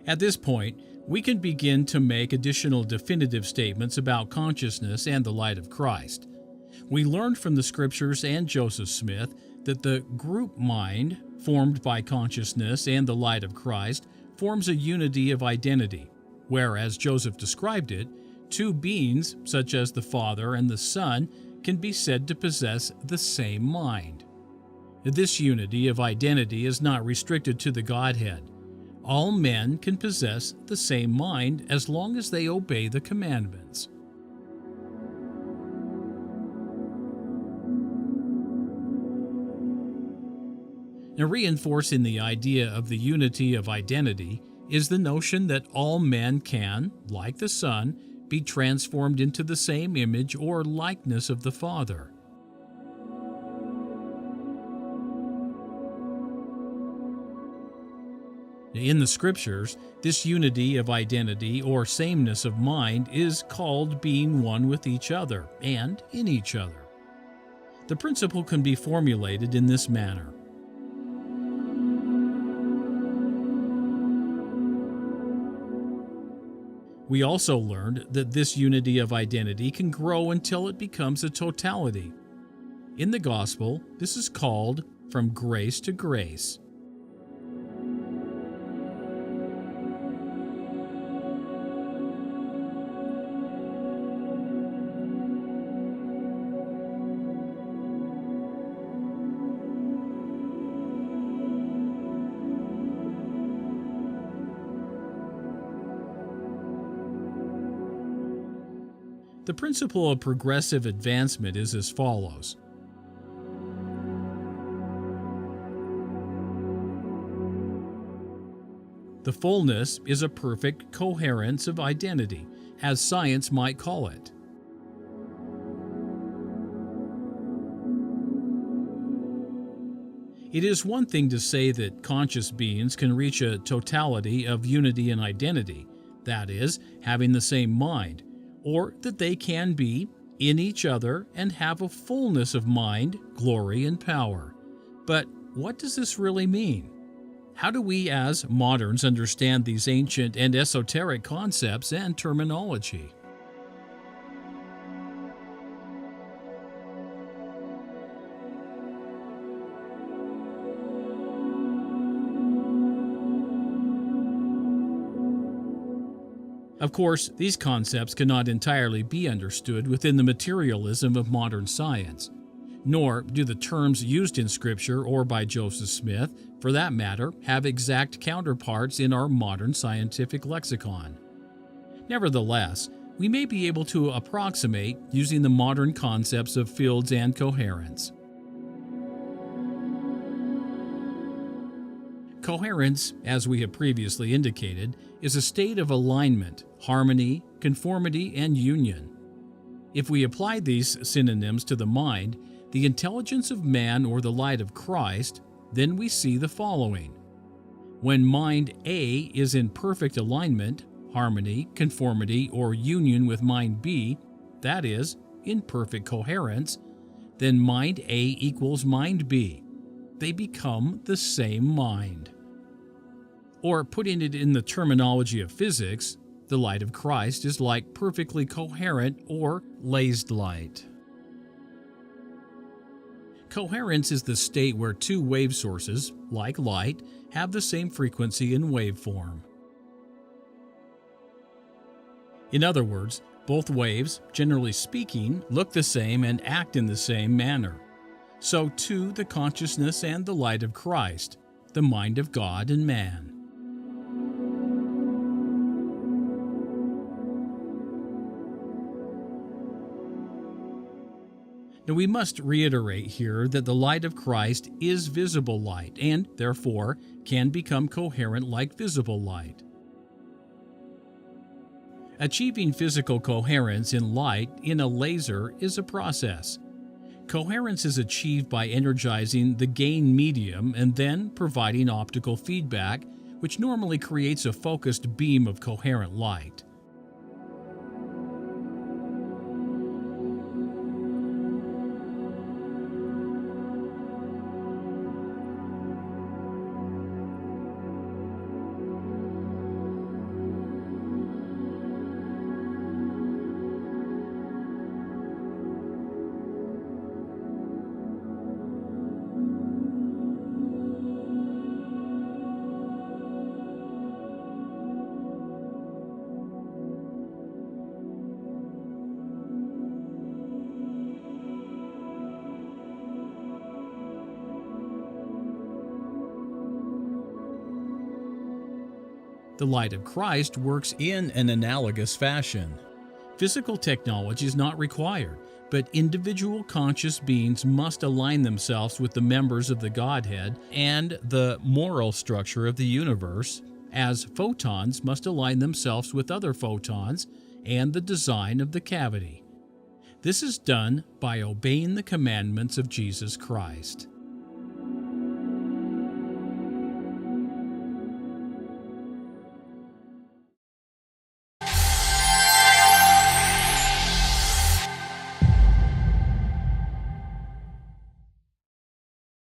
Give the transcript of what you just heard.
At this point, we can begin to make additional definitive statements about consciousness and the light of Christ. We learned from the Scriptures and Joseph Smith that the group mind, formed by consciousness and the light of Christ, forms a unity of identity, where, as Joseph described it, two beings, such as the Father and the Son, can be said to possess the same mind. This unity of identity is not restricted to the Godhead. All men can possess the same mind as long as they obey the commandments. Now, reinforcing the idea of the unity of identity is the notion that all men can, like the Son, be transformed into the same image or likeness of the Father. In the Scriptures, this unity of identity or sameness of mind is called being one with each other and in each other. The principle can be formulated in this manner. We also learned that this unity of identity can grow until it becomes a totality. In the Gospel, this is called from grace to grace. The principle of progressive advancement is as follows. The fullness is a perfect coherence of identity, as science might call it. It is one thing to say that conscious beings can reach a totality of unity and identity, that is, having the same mind, or that they can be in each other and have a fullness of mind, glory, and power. But what does this really mean? How do we as moderns understand these ancient and esoteric concepts and terminology? Of course, these concepts cannot entirely be understood within the materialism of modern science, nor do the terms used in Scripture or by Joseph Smith, for that matter, have exact counterparts in our modern scientific lexicon. Nevertheless, we may be able to approximate using the modern concepts of fields and coherence. Coherence, as we have previously indicated, is a state of alignment, harmony, conformity, and union. If we apply these synonyms to the mind, the intelligence of man or the light of Christ, then we see the following. When mind A is in perfect alignment, harmony, conformity, or union with mind B, that is, in perfect coherence, then mind A equals mind B. They become the same mind. Or putting it in the terminology of physics, the light of Christ is like perfectly coherent or lased light. Coherence is the state where two wave sources, like light, have the same frequency and waveform. In other words, both waves, generally speaking, look the same and act in the same manner. So too the consciousness and the light of Christ, the mind of God and man. Now we must reiterate here that the light of Christ is visible light and, therefore, can become coherent like visible light. Achieving physical coherence in light in a laser is a process. Coherence is achieved by energizing the gain medium and then providing optical feedback, which normally creates a focused beam of coherent light. The light of Christ works in an analogous fashion. Physical technology is not required, but individual conscious beings must align themselves with the members of the Godhead and the moral structure of the universe, as photons must align themselves with other photons and the design of the cavity. This is done by obeying the commandments of Jesus Christ.